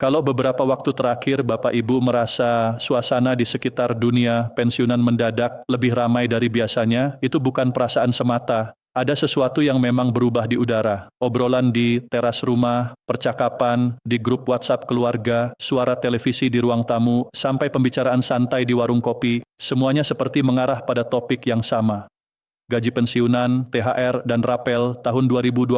Kalau beberapa waktu terakhir Bapak Ibu merasa suasana di sekitar dunia pensiunan mendadak lebih ramai dari biasanya, itu bukan perasaan semata. Ada sesuatu yang memang berubah di udara. Obrolan di teras rumah, percakapan di grup WhatsApp keluarga, suara televisi di ruang tamu, sampai pembicaraan santai di warung kopi, semuanya seperti mengarah pada topik yang sama. Gaji pensiunan, THR, dan rapel tahun 2026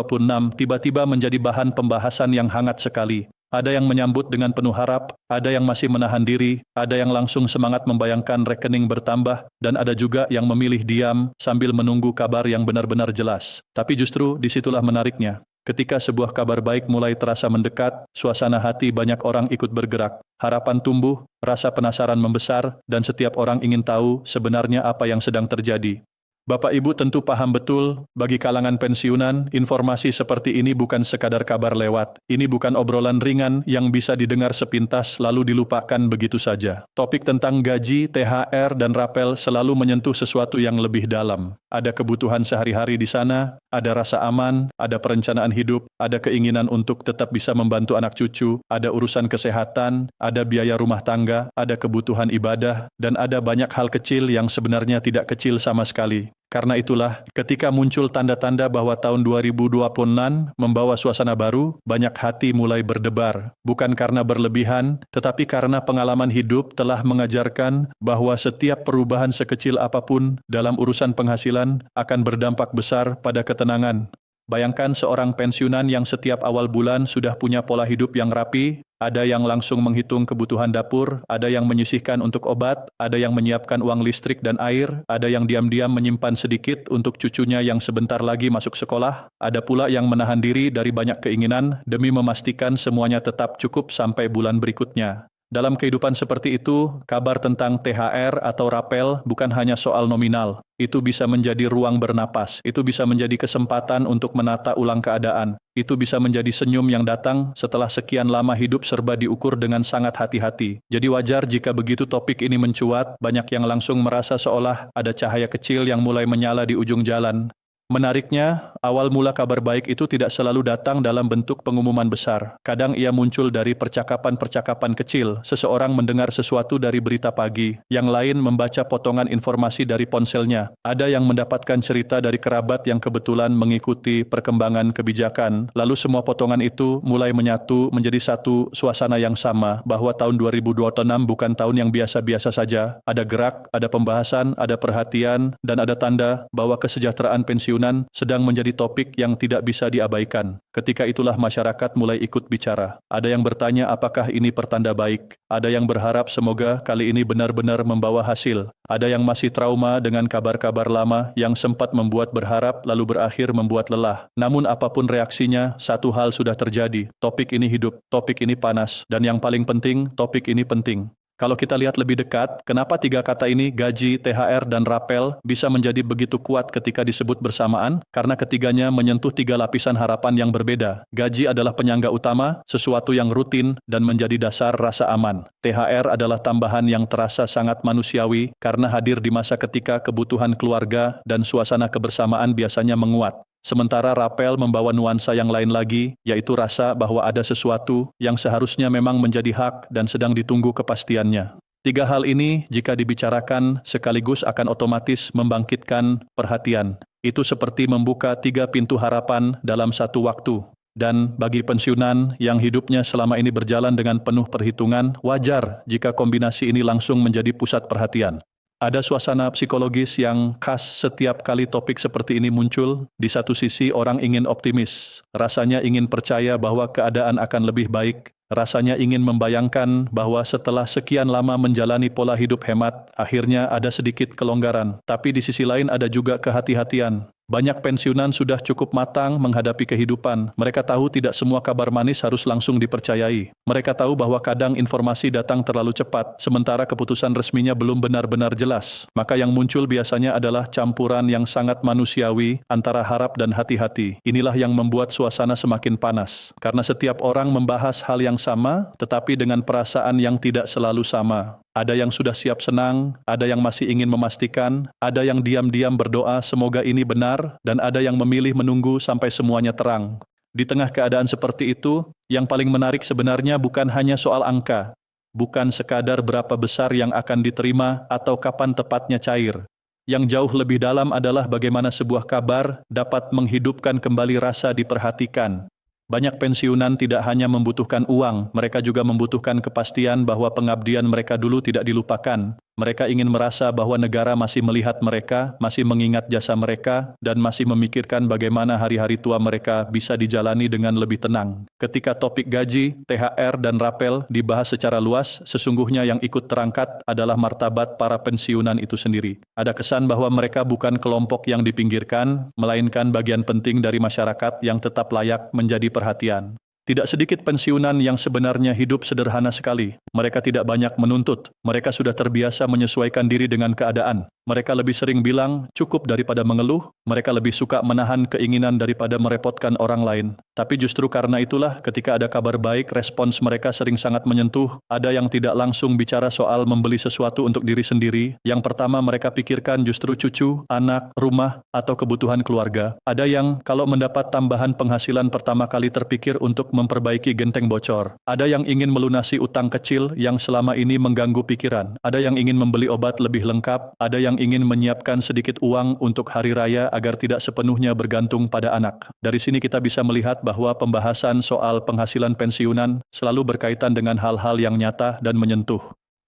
tiba-tiba menjadi bahan pembahasan yang hangat sekali. Ada yang menyambut dengan penuh harap, ada yang masih menahan diri, ada yang langsung semangat membayangkan rekening bertambah, dan ada juga yang memilih diam sambil menunggu kabar yang benar-benar jelas. Tapi justru disitulah menariknya. Ketika sebuah kabar baik mulai terasa mendekat, suasana hati banyak orang ikut bergerak. Harapan tumbuh, rasa penasaran membesar, dan setiap orang ingin tahu sebenarnya apa yang sedang terjadi. Bapak Ibu tentu paham betul, bagi kalangan pensiunan, informasi seperti ini bukan sekadar kabar lewat. Ini bukan obrolan ringan yang bisa didengar sepintas lalu dilupakan begitu saja. Topik tentang gaji, THR, dan rapel selalu menyentuh sesuatu yang lebih dalam. Ada kebutuhan sehari-hari di sana, ada rasa aman, ada perencanaan hidup, ada keinginan untuk tetap bisa membantu anak cucu, ada urusan kesehatan, ada biaya rumah tangga, ada kebutuhan ibadah, dan ada banyak hal kecil yang sebenarnya tidak kecil sama sekali. Karena itulah, ketika muncul tanda-tanda bahwa tahun 2026 membawa suasana baru, banyak hati mulai berdebar. Bukan karena berlebihan, tetapi karena pengalaman hidup telah mengajarkan bahwa setiap perubahan sekecil apapun dalam urusan penghasilan akan berdampak besar pada ketenangan. Bayangkan seorang pensiunan yang setiap awal bulan sudah punya pola hidup yang rapi, ada yang langsung menghitung kebutuhan dapur, ada yang menyisihkan untuk obat, ada yang menyiapkan uang listrik dan air, ada yang diam-diam menyimpan sedikit untuk cucunya yang sebentar lagi masuk sekolah, ada pula yang menahan diri dari banyak keinginan demi memastikan semuanya tetap cukup sampai bulan berikutnya. Dalam kehidupan seperti itu, kabar tentang THR atau rapel bukan hanya soal nominal. Itu bisa menjadi ruang bernapas, itu bisa menjadi kesempatan untuk menata ulang keadaan. Itu bisa menjadi senyum yang datang setelah sekian lama hidup serba diukur dengan sangat hati-hati. Jadi wajar jika begitu topik ini mencuat, banyak yang langsung merasa seolah ada cahaya kecil yang mulai menyala di ujung jalan. Menariknya, awal mula kabar baik itu tidak selalu datang dalam bentuk pengumuman besar. Kadang ia muncul dari percakapan-percakapan kecil, seseorang mendengar sesuatu dari berita pagi, yang lain membaca potongan informasi dari ponselnya. Ada yang mendapatkan cerita dari kerabat yang kebetulan mengikuti perkembangan kebijakan, lalu semua potongan itu mulai menyatu menjadi satu suasana yang sama, bahwa tahun 2026 bukan tahun yang biasa-biasa saja. Ada gerak, ada pembahasan, ada perhatian, dan ada tanda bahwa kesejahteraan pensiunan sedang menjadi topik yang tidak bisa diabaikan. Ketika itulah masyarakat mulai ikut bicara. Ada yang bertanya apakah ini pertanda baik. Ada yang berharap semoga kali ini benar-benar membawa hasil. Ada yang masih trauma dengan kabar-kabar lama yang sempat membuat berharap lalu berakhir membuat lelah. Namun apapun reaksinya, satu hal sudah terjadi. Topik ini hidup, topik ini panas, dan yang paling penting, topik ini penting. Kalau kita lihat lebih dekat, kenapa tiga kata ini, gaji, THR, dan rapel, bisa menjadi begitu kuat ketika disebut bersamaan? Karena ketiganya menyentuh tiga lapisan harapan yang berbeda. Gaji adalah penyangga utama, sesuatu yang rutin, dan menjadi dasar rasa aman. THR adalah tambahan yang terasa sangat manusiawi, karena hadir di masa ketika kebutuhan keluarga dan suasana kebersamaan biasanya menguat. Sementara rapel membawa nuansa yang lain lagi, yaitu rasa bahwa ada sesuatu yang seharusnya memang menjadi hak dan sedang ditunggu kepastiannya. Tiga hal ini, jika dibicarakan, sekaligus akan otomatis membangkitkan perhatian. Itu seperti membuka tiga pintu harapan dalam satu waktu. Dan bagi pensiunan yang hidupnya selama ini berjalan dengan penuh perhitungan, wajar jika kombinasi ini langsung menjadi pusat perhatian. Ada suasana psikologis yang khas setiap kali topik seperti ini muncul. Di satu sisi orang ingin optimis, rasanya ingin percaya bahwa keadaan akan lebih baik, rasanya ingin membayangkan bahwa setelah sekian lama menjalani pola hidup hemat, akhirnya ada sedikit kelonggaran. Tapi di sisi lain ada juga kehati-hatian. Banyak pensiunan sudah cukup matang menghadapi kehidupan. Mereka tahu tidak semua kabar manis harus langsung dipercayai. Mereka tahu bahwa kadang informasi datang terlalu cepat, sementara keputusan resminya belum benar-benar jelas. Maka yang muncul biasanya adalah campuran yang sangat manusiawi antara harap dan hati-hati. Inilah yang membuat suasana semakin panas. Karena setiap orang membahas hal yang sama, tetapi dengan perasaan yang tidak selalu sama. Ada yang sudah siap senang, ada yang masih ingin memastikan, ada yang diam-diam berdoa semoga ini benar, dan ada yang memilih menunggu sampai semuanya terang. Di tengah keadaan seperti itu, yang paling menarik sebenarnya bukan hanya soal angka, bukan sekadar berapa besar yang akan diterima atau kapan tepatnya cair. Yang jauh lebih dalam adalah bagaimana sebuah kabar dapat menghidupkan kembali rasa diperhatikan. Banyak pensiunan tidak hanya membutuhkan uang, mereka juga membutuhkan kepastian bahwa pengabdian mereka dulu tidak dilupakan. Mereka ingin merasa bahwa negara masih melihat mereka, masih mengingat jasa mereka, dan masih memikirkan bagaimana hari-hari tua mereka bisa dijalani dengan lebih tenang. Ketika topik gaji, THR, dan rapel dibahas secara luas, sesungguhnya yang ikut terangkat adalah martabat para pensiunan itu sendiri. Ada kesan bahwa mereka bukan kelompok yang dipinggirkan, melainkan bagian penting dari masyarakat yang tetap layak menjadi perhatian. Tidak sedikit pensiunan yang sebenarnya hidup sederhana sekali. Mereka tidak banyak menuntut. Mereka sudah terbiasa menyesuaikan diri dengan keadaan. Mereka lebih sering bilang, cukup daripada mengeluh. Mereka lebih suka menahan keinginan daripada merepotkan orang lain. Tapi justru karena itulah, ketika ada kabar baik, respons mereka sering sangat menyentuh. Ada yang tidak langsung bicara soal membeli sesuatu untuk diri sendiri. Yang pertama mereka pikirkan justru cucu, anak, rumah, atau kebutuhan keluarga. Ada yang, kalau mendapat tambahan penghasilan pertama kali terpikir untuk memperbaiki genteng bocor. Ada yang ingin melunasi utang kecil yang selama ini mengganggu pikiran. Ada yang ingin membeli obat lebih lengkap. Ada yang ingin menyiapkan sedikit uang untuk hari raya agar tidak sepenuhnya bergantung pada anak. Dari sini kita bisa melihat bahwa pembahasan soal penghasilan pensiunan selalu berkaitan dengan hal-hal yang nyata dan menyentuh.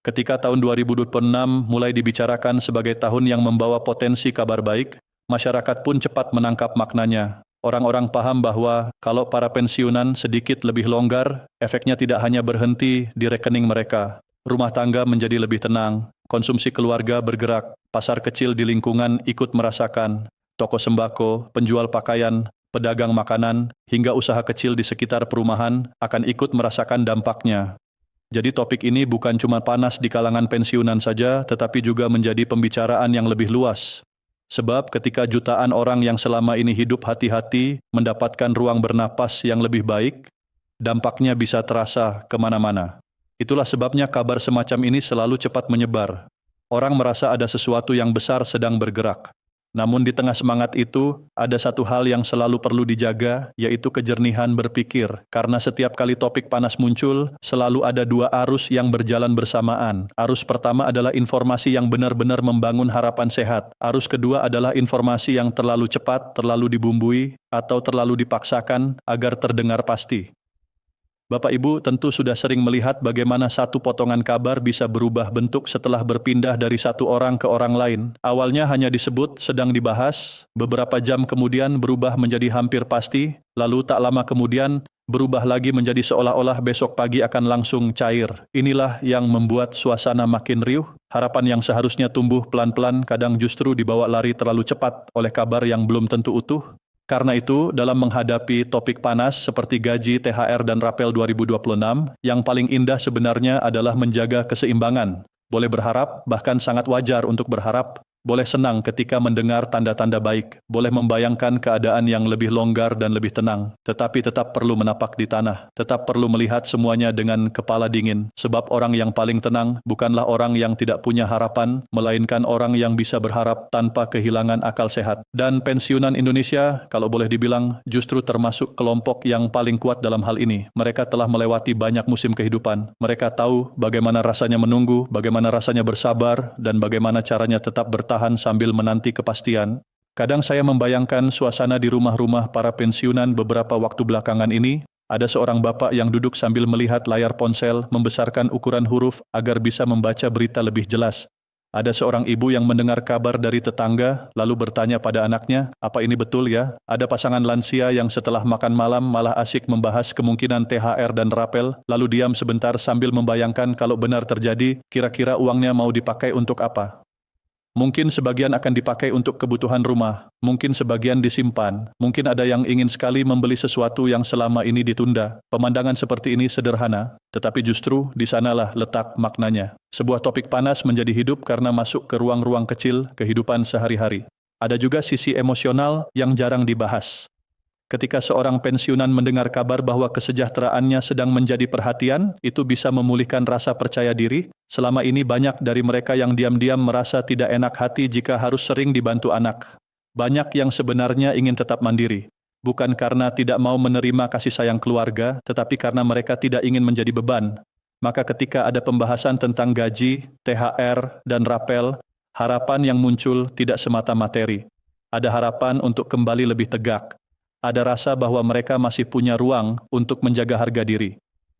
Ketika tahun 2026 mulai dibicarakan sebagai tahun yang membawa potensi kabar baik, masyarakat pun cepat menangkap maknanya. Orang-orang paham bahwa kalau para pensiunan sedikit lebih longgar, efeknya tidak hanya berhenti di rekening mereka. Rumah tangga menjadi lebih tenang, konsumsi keluarga bergerak, pasar kecil di lingkungan ikut merasakan, toko sembako, penjual pakaian, pedagang makanan, hingga usaha kecil di sekitar perumahan akan ikut merasakan dampaknya. Jadi topik ini bukan cuma panas di kalangan pensiunan saja, tetapi juga menjadi pembicaraan yang lebih luas. Sebab ketika jutaan orang yang selama ini hidup hati-hati mendapatkan ruang bernapas yang lebih baik, dampaknya bisa terasa kemana-mana. Itulah sebabnya kabar semacam ini selalu cepat menyebar. Orang merasa ada sesuatu yang besar sedang bergerak. Namun di tengah semangat itu, ada satu hal yang selalu perlu dijaga, yaitu kejernihan berpikir. Karena setiap kali topik panas muncul, selalu ada dua arus yang berjalan bersamaan. Arus pertama adalah informasi yang benar-benar membangun harapan sehat. Arus kedua adalah informasi yang terlalu cepat, terlalu dibumbui, atau terlalu dipaksakan agar terdengar pasti. Bapak Ibu tentu sudah sering melihat bagaimana satu potongan kabar bisa berubah bentuk setelah berpindah dari satu orang ke orang lain. Awalnya hanya disebut sedang dibahas, beberapa jam kemudian berubah menjadi hampir pasti, lalu tak lama kemudian berubah lagi menjadi seolah-olah besok pagi akan langsung cair. Inilah yang membuat suasana makin riuh. Harapan yang seharusnya tumbuh pelan-pelan kadang justru dibawa lari terlalu cepat oleh kabar yang belum tentu utuh. Karena itu, dalam menghadapi topik panas seperti gaji, THR, dan rapel 2026, yang paling indah sebenarnya adalah menjaga keseimbangan. Boleh berharap, bahkan sangat wajar untuk berharap, boleh senang ketika mendengar tanda-tanda baik, boleh membayangkan keadaan yang lebih longgar dan lebih tenang, tetapi tetap perlu menapak di tanah, tetap perlu melihat semuanya dengan kepala dingin, sebab orang yang paling tenang bukanlah orang yang tidak punya harapan, melainkan orang yang bisa berharap tanpa kehilangan akal sehat. Dan pensiunan Indonesia, kalau boleh dibilang, justru termasuk kelompok yang paling kuat dalam hal ini. Mereka telah melewati banyak musim kehidupan. Mereka tahu bagaimana rasanya menunggu, bagaimana rasanya bersabar, dan bagaimana caranya tetap bertahan sambil menanti kepastian. Kadang saya membayangkan suasana di rumah-rumah para pensiunan beberapa waktu belakangan ini. Ada seorang bapak yang duduk sambil melihat layar ponsel, membesarkan ukuran huruf agar bisa membaca berita lebih jelas. Ada seorang ibu yang mendengar kabar dari tetangga, lalu bertanya pada anaknya, apa ini betul ya? Ada pasangan lansia yang setelah makan malam malah asyik membahas kemungkinan THR dan rapel, lalu diam sebentar sambil membayangkan kalau benar terjadi, kira-kira uangnya mau dipakai untuk apa? Mungkin sebagian akan dipakai untuk kebutuhan rumah, mungkin sebagian disimpan, mungkin ada yang ingin sekali membeli sesuatu yang selama ini ditunda. Pemandangan seperti ini sederhana, tetapi justru di sanalah letak maknanya. Sebuah topik panas menjadi hidup karena masuk ke ruang-ruang kecil kehidupan sehari-hari. Ada juga sisi emosional yang jarang dibahas. Ketika seorang pensiunan mendengar kabar bahwa kesejahteraannya sedang menjadi perhatian, itu bisa memulihkan rasa percaya diri. Selama ini banyak dari mereka yang diam-diam merasa tidak enak hati jika harus sering dibantu anak. Banyak yang sebenarnya ingin tetap mandiri. bukan karena tidak mau menerima kasih sayang keluarga, tetapi karena mereka tidak ingin menjadi beban. Maka ketika ada pembahasan tentang gaji, THR, dan rapel, harapan yang muncul tidak semata materi. Ada harapan untuk kembali lebih tegak. Ada rasa bahwa mereka masih punya ruang untuk menjaga harga diri.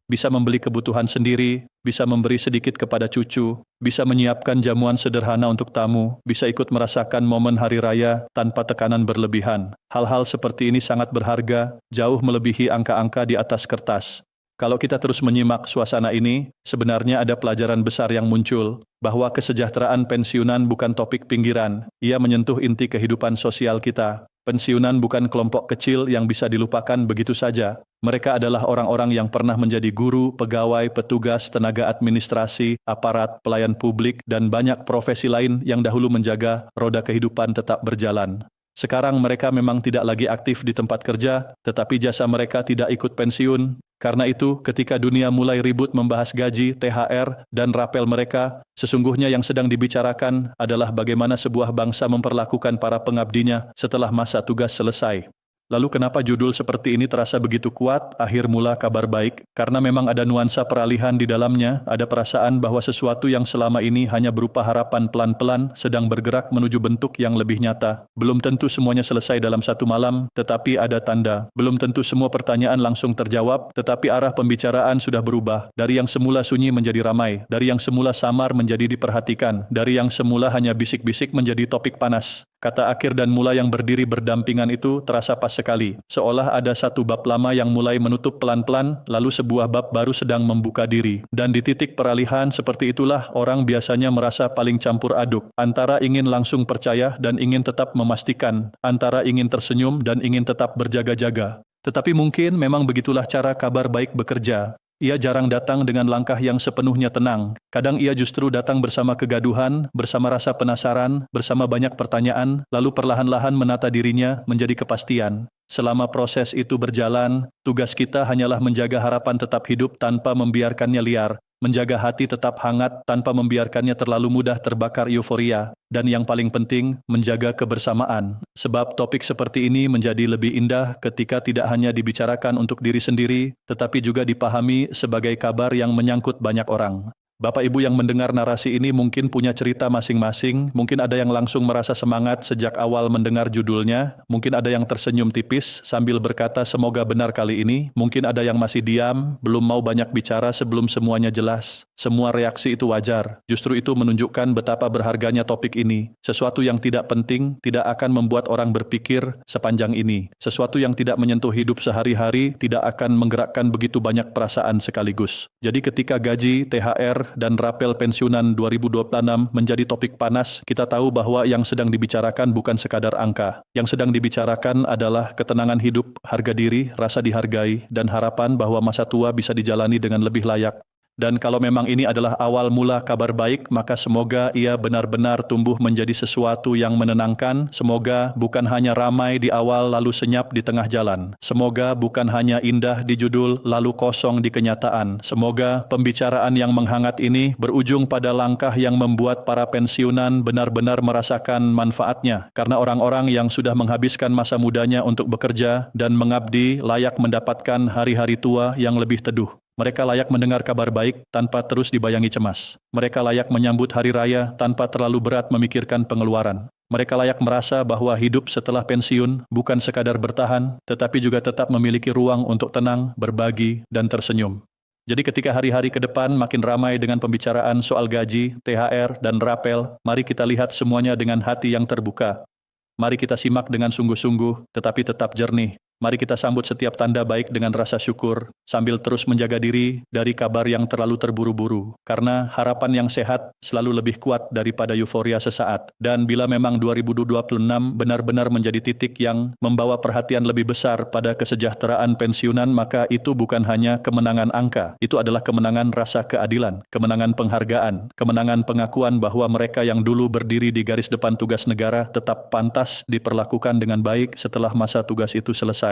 Bisa membeli kebutuhan sendiri, bisa memberi sedikit kepada cucu, bisa menyiapkan jamuan sederhana untuk tamu, bisa ikut merasakan momen hari raya tanpa tekanan berlebihan. Hal-hal seperti ini sangat berharga, jauh melebihi angka-angka di atas kertas. Kalau kita terus menyimak suasana ini, sebenarnya ada pelajaran besar yang muncul, bahwa kesejahteraan pensiunan bukan topik pinggiran, ia menyentuh inti kehidupan sosial kita. Pensiunan bukan kelompok kecil yang bisa dilupakan begitu saja. Mereka adalah orang-orang yang pernah menjadi guru, pegawai, petugas, tenaga administrasi, aparat, pelayan publik, dan banyak profesi lain yang dahulu menjaga roda kehidupan tetap berjalan. Sekarang mereka memang tidak lagi aktif di tempat kerja, tetapi jasa mereka tidak ikut pensiun. Karena itu, ketika dunia mulai ribut membahas gaji, THR, dan rapel mereka, sesungguhnya yang sedang dibicarakan adalah bagaimana sebuah bangsa memperlakukan para pengabdinya setelah masa tugas selesai. Lalu kenapa judul seperti ini terasa begitu kuat, akhir mula kabar baik? Karena memang ada nuansa peralihan di dalamnya, ada perasaan bahwa sesuatu yang selama ini hanya berupa harapan pelan-pelan sedang bergerak menuju bentuk yang lebih nyata. Belum tentu semuanya selesai dalam satu malam, tetapi ada tanda. Belum tentu semua pertanyaan langsung terjawab, tetapi arah pembicaraan sudah berubah. Dari yang semula sunyi menjadi ramai, dari yang semula samar menjadi diperhatikan, dari yang semula hanya bisik-bisik menjadi topik panas. Kata akhir dan mula yang berdiri berdampingan itu terasa pas sekali, seolah ada satu bab lama yang mulai menutup pelan-pelan, lalu sebuah bab baru sedang membuka diri. Dan di titik peralihan seperti itulah orang biasanya merasa paling campur aduk, antara ingin langsung percaya dan ingin tetap memastikan, antara ingin tersenyum dan ingin tetap berjaga-jaga. Tetapi mungkin memang begitulah cara kabar baik bekerja. Ia jarang datang dengan langkah yang sepenuhnya tenang. Kadang ia justru datang bersama kegaduhan, bersama rasa penasaran, bersama banyak pertanyaan, lalu perlahan-lahan menata dirinya menjadi kepastian. Selama proses itu berjalan, tugas kita hanyalah menjaga harapan tetap hidup tanpa membiarkannya liar, menjaga hati tetap hangat tanpa membiarkannya terlalu mudah terbakar euforia, dan yang paling penting, menjaga kebersamaan. Sebab topik seperti ini menjadi lebih indah ketika tidak hanya dibicarakan untuk diri sendiri, tetapi juga dipahami sebagai kabar yang menyangkut banyak orang. Bapak Ibu yang mendengar narasi ini mungkin punya cerita masing-masing, mungkin ada yang langsung merasa semangat sejak awal mendengar judulnya, mungkin ada yang tersenyum tipis sambil berkata semoga benar kali ini, mungkin ada yang masih diam, belum mau banyak bicara sebelum semuanya jelas. Semua reaksi itu wajar, justru itu menunjukkan betapa berharganya topik ini. Sesuatu yang tidak penting tidak akan membuat orang berpikir sepanjang ini. Sesuatu yang tidak menyentuh hidup sehari-hari tidak akan menggerakkan begitu banyak perasaan sekaligus. Jadi ketika gaji, THR, dan rapel pensiunan 2026 menjadi topik panas, kita tahu bahwa yang sedang dibicarakan bukan sekadar angka. Yang sedang dibicarakan adalah ketenangan hidup, harga diri, rasa dihargai, dan harapan bahwa masa tua bisa dijalani dengan lebih layak. Dan kalau memang ini adalah awal mula kabar baik, maka semoga ia benar-benar tumbuh menjadi sesuatu yang menenangkan. Semoga bukan hanya ramai di awal lalu senyap di tengah jalan. Semoga bukan hanya indah di judul lalu kosong di kenyataan. Semoga pembicaraan yang menghangat ini berujung pada langkah yang membuat para pensiunan benar-benar merasakan manfaatnya. Karena orang-orang yang sudah menghabiskan masa mudanya untuk bekerja dan mengabdi layak mendapatkan hari-hari tua yang lebih teduh. Mereka layak mendengar kabar baik tanpa terus dibayangi cemas. Mereka layak menyambut hari raya tanpa terlalu berat memikirkan pengeluaran. Mereka layak merasa bahwa hidup setelah pensiun bukan sekadar bertahan, tetapi juga tetap memiliki ruang untuk tenang, berbagi, dan tersenyum. Jadi ketika hari-hari ke depan makin ramai dengan pembicaraan soal gaji, THR, dan rapel, mari kita lihat semuanya dengan hati yang terbuka. Mari kita simak dengan sungguh-sungguh, tetapi tetap jernih. Mari kita sambut setiap tanda baik dengan rasa syukur, sambil terus menjaga diri dari kabar yang terlalu terburu-buru. Karena harapan yang sehat selalu lebih kuat daripada euforia sesaat. Dan bila memang 2026 benar-benar menjadi titik yang membawa perhatian lebih besar pada kesejahteraan pensiunan, maka itu bukan hanya kemenangan angka. Itu adalah kemenangan rasa keadilan, kemenangan penghargaan, kemenangan pengakuan bahwa mereka yang dulu berdiri di garis depan tugas negara tetap pantas diperlakukan dengan baik setelah masa tugas itu selesai.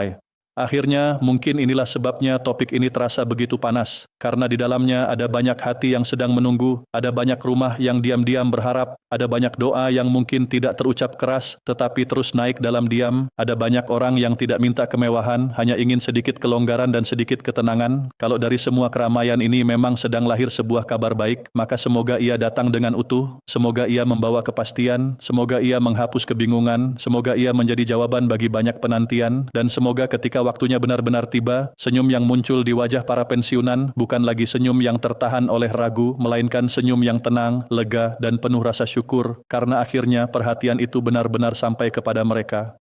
Akhirnya, mungkin inilah sebabnya topik ini terasa begitu panas, karena di dalamnya ada banyak hati yang sedang menunggu, ada banyak rumah yang diam-diam berharap, ada banyak doa yang mungkin tidak terucap keras, tetapi terus naik dalam diam, ada banyak orang yang tidak minta kemewahan, hanya ingin sedikit kelonggaran dan sedikit ketenangan. Kalau dari semua keramaian ini memang sedang lahir sebuah kabar baik, maka semoga ia datang dengan utuh, semoga ia membawa kepastian, semoga ia menghapus kebingungan, semoga ia menjadi jawaban bagi banyak penantian, dan semoga ketika waktunya benar-benar tiba, senyum yang muncul di wajah para pensiunan bukan lagi senyum yang tertahan oleh ragu, melainkan senyum yang tenang, lega, dan penuh rasa syukur, karena akhirnya perhatian itu benar-benar sampai kepada mereka.